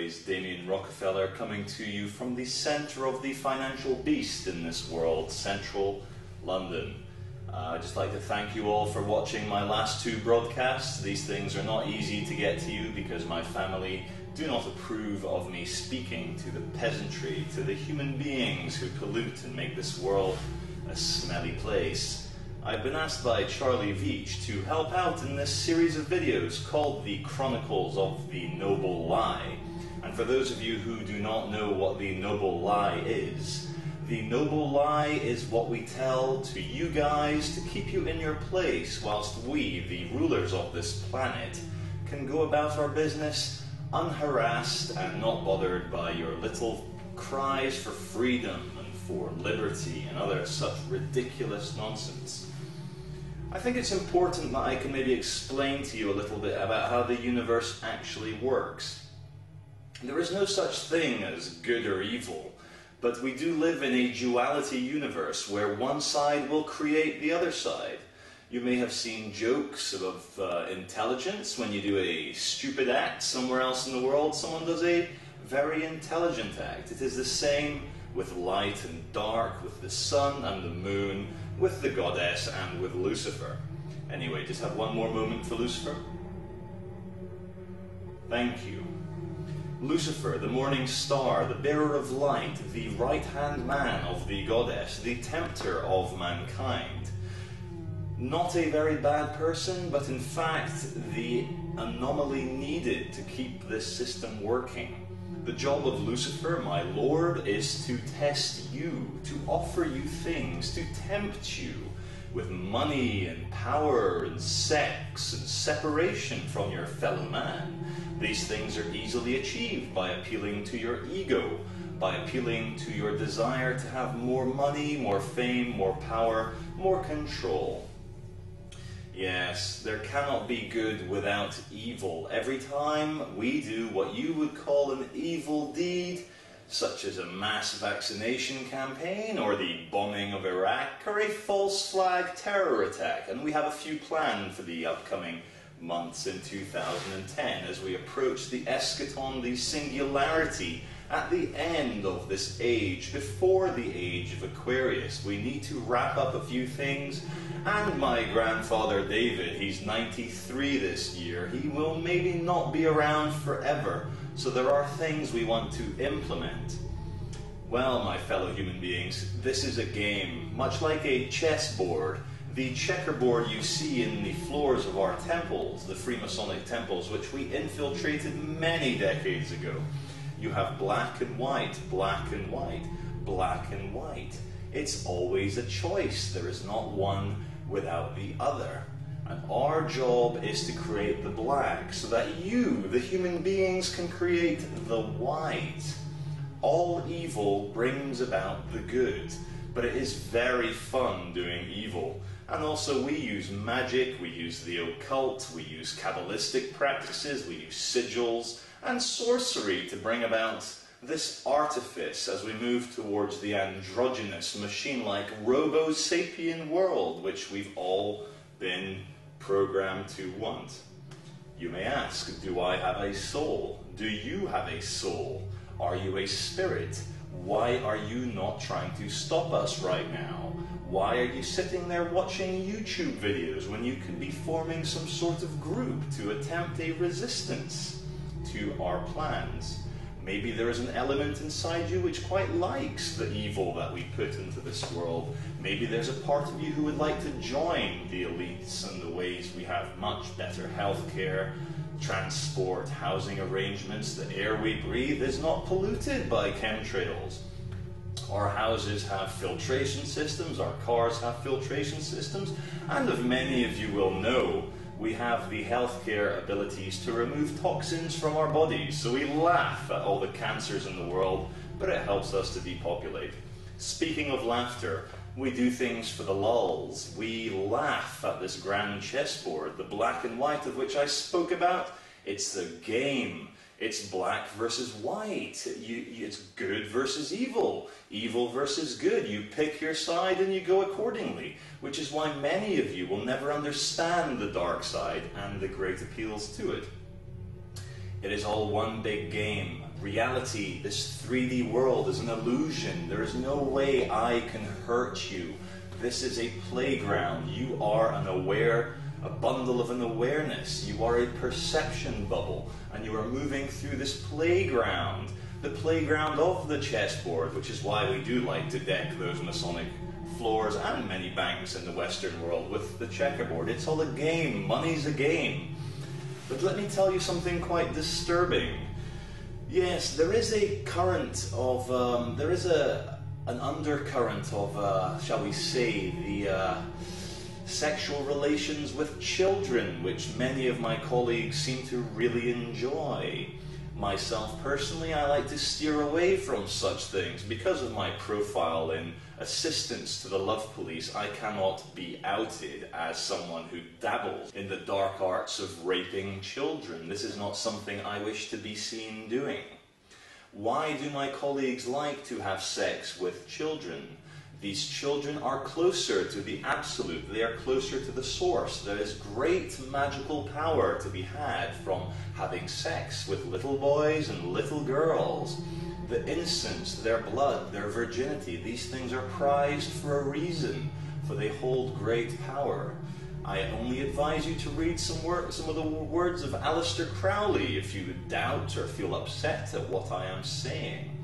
always, Damian Rockefeller coming to you from the centre of the financial beast in this world, central London. I'd just like to thank you all for watching my last two broadcasts. These things are not easy to get to you because my family do not approve of me speaking to the peasantry, to the human beings who pollute and make this world a smelly place. I've been asked by Charlie Veitch to help out in this series of videos called the Chronicles of the Noble Lie. And for those of you who do not know what the Noble Lie is, the Noble Lie is what we tell to you guys to keep you in your place whilst we, the rulers of this planet, can go about our business unharassed and not bothered by your little cries for freedom and for liberty and other such ridiculous nonsense. I think it's important that I can maybe explain to you a little bit about how the universe actually works. There is no such thing as good or evil, but we do live in a duality universe where one side will create the other side. You may have seen jokes of intelligence. When you do a stupid act somewhere else in the world, someone does a very intelligent act. It is the same with light and dark, with the sun and the moon, with the goddess and with Lucifer. Anyway, just have one more moment for Lucifer. Thank you. Lucifer, the morning star, the bearer of light, the right-hand man of the goddess, the tempter of mankind. Not a very bad person, but in fact the anomaly needed to keep this system working. The job of Lucifer, my lord, is to test you, to offer you things, to tempt you with money and power and sex and separation from your fellow man. These things are easily achieved by appealing to your ego, by appealing to your desire to have more money, more fame, more power, more control. Yes, there cannot be good without evil. Every time we do what you would call an evil deed, such as a mass vaccination campaign, or the bombing of Iraq, or a false flag terror attack, and we have a few planned for the upcoming months in 2010 as we approach the eschaton, the singularity, at the end of this age, before the age of Aquarius. We need to wrap up a few things, and my grandfather David, he's 93 this year, he will maybe not be around forever, so there are things we want to implement. Well, my fellow human beings, this is a game, much like a chessboard. The checkerboard you see in the floors of our temples, the Freemasonic temples, which we infiltrated many decades ago. You have black and white, black and white, black and white. It's always a choice. There is not one without the other. And our job is to create the black so that you, the human beings, can create the white. All evil brings about the good, but it is very fun doing evil. And also we use magic, we use the occult, we use Kabbalistic practices, we use sigils and sorcery to bring about this artifice as we move towards the androgynous, machine-like, robo-sapien world which we've all been programmed to want. You may ask, do I have a soul? Do you have a soul? Are you a spirit? Why are you not trying to stop us right now? Why are you sitting there watching YouTube videos when you could be forming some sort of group to attempt a resistance to our plans? Maybe there is an element inside you which quite likes the evil that we put into this world. Maybe there's a part of you who would like to join the elites and the ways we have much better healthcare, transport, housing arrangements. The air we breathe is not polluted by chemtrails. Our houses have filtration systems, our cars have filtration systems, and as many of you will know, we have the healthcare abilities to remove toxins from our bodies. So we laugh at all the cancers in the world, but it helps us to depopulate. Speaking of laughter, we do things for the lulz. We laugh at this grand chessboard, the black and white of which I spoke about. It's the game. It's black versus white. It's good versus evil. Evil versus good. You pick your side and you go accordingly, which is why many of you will never understand the dark side and the great appeals to it. It is all one big game. Reality, this 3D world, is an illusion. There is no way I can hurt you. This is a playground. You are a bundle of an awareness. You are a perception bubble, and you are moving through this playground, the playground of the chessboard, which is why we do like to deck those Masonic floors and many banks in the Western world with the checkerboard. It's all a game. Money's a game. But let me tell you something quite disturbing. Yes, there is a current of, an undercurrent of, shall we say, the sexual relations with children, which many of my colleagues seem to really enjoy. Myself personally, I like to steer away from such things. Because of my profile in assistance to the love police, I cannot be outed as someone who dabbles in the dark arts of raping children. This is not something I wish to be seen doing. Why do my colleagues like to have sex with children? These children are closer to the absolute. They are closer to the source. There is great magical power to be had from having sex with little boys and little girls. The innocence, their blood, their virginity, these things are prized for a reason, for they hold great power. I only advise you to read some of the words of Aleister Crowley if you doubt or feel upset at what I am saying.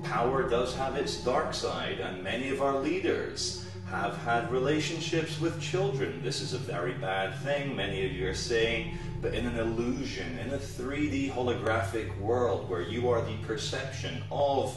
Power does have its dark side, and many of our leaders have had relationships with children. This is a very bad thing, many of you are saying, but in an illusion, in a 3D holographic world where you are the perception of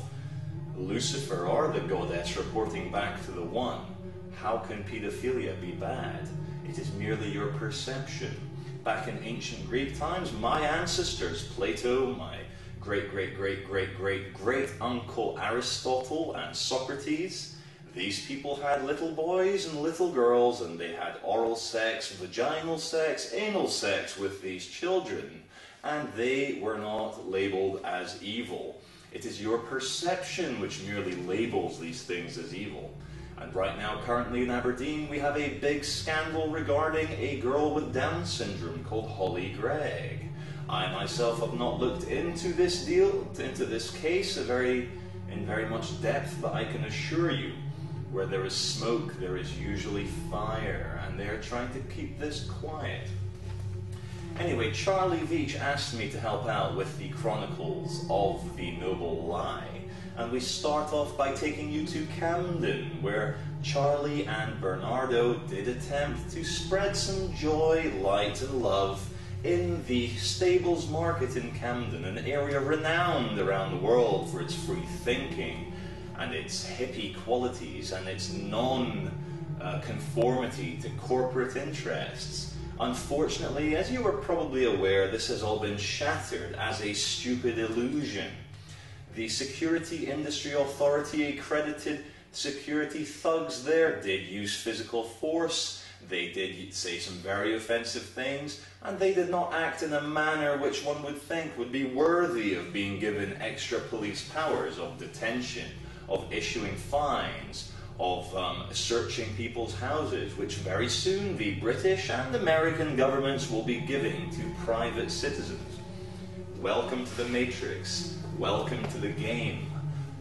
Lucifer or the goddess reporting back to the One, how can pedophilia be bad? It is merely your perception. Back in ancient Greek times, my ancestors, Plato, my great-great-great-great-great-uncle Aristotle and Socrates, these people had little boys and little girls, and they had oral sex, vaginal sex, anal sex with these children, and they were not labeled as evil. It is your perception which merely labels these things as evil. And right now, currently in Aberdeen, we have a big scandal regarding a girl with Down syndrome called Holly Gregg. I myself have not looked into this case in very much depth, but I can assure you, where there is smoke, there is usually fire, and they are trying to keep this quiet. Anyway, Charlie Veitch asked me to help out with the Chronicles of the Noble Lie, and we start off by taking you to Camden, where Charlie and Bernardo did attempt to spread some joy, light, and love in the stables market in Camden, an area renowned around the world for its free thinking and its hippie qualities and its non-conformity to corporate interests. Unfortunately, as you are probably aware, this has all been shattered as a stupid illusion. The Security Industry Authority accredited security thugs there did use physical force. They did say some very offensive things, and they did not act in a manner which one would think would be worthy of being given extra police powers of detention, of issuing fines, of searching people's houses, which very soon the British and American governments will be giving to private citizens. Welcome to the Matrix. Welcome to the game.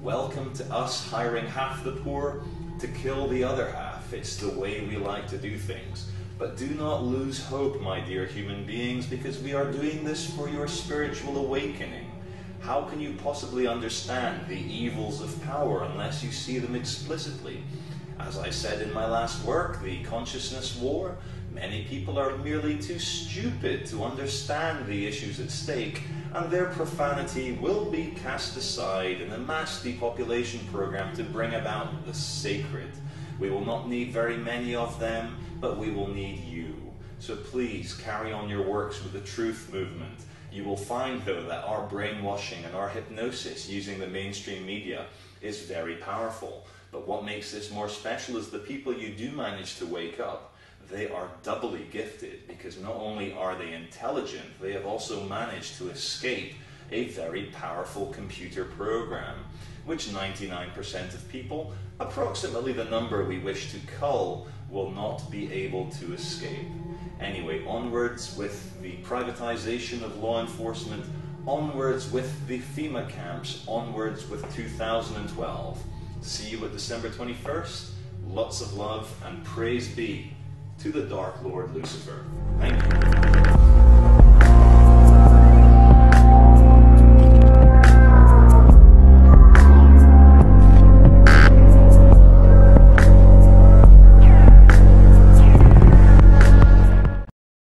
Welcome to us hiring half the poor to kill the other half. It's the way we like to do things. But do not lose hope, my dear human beings, because we are doing this for your spiritual awakening. How can you possibly understand the evils of power unless you see them explicitly? As I said in my last work, The Consciousness War, many people are merely too stupid to understand the issues at stake, and their profanity will be cast aside in a mass depopulation program to bring about the sacred. We will not need very many of them, but we will need you. So please carry on your works with the truth movement. You will find, though, that our brainwashing and our hypnosis using the mainstream media is very powerful. But what makes this more special is the people you do manage to wake up. They are doubly gifted, because not only are they intelligent, they have also managed to escape a very powerful computer program, which 99% of people, approximately the number we wish to cull, will not be able to escape. Anyway, onwards with the privatization of law enforcement, onwards with the FEMA camps, onwards with 2012. See you at December 21st. Lots of love and praise be to the Dark Lord Lucifer. Thank you.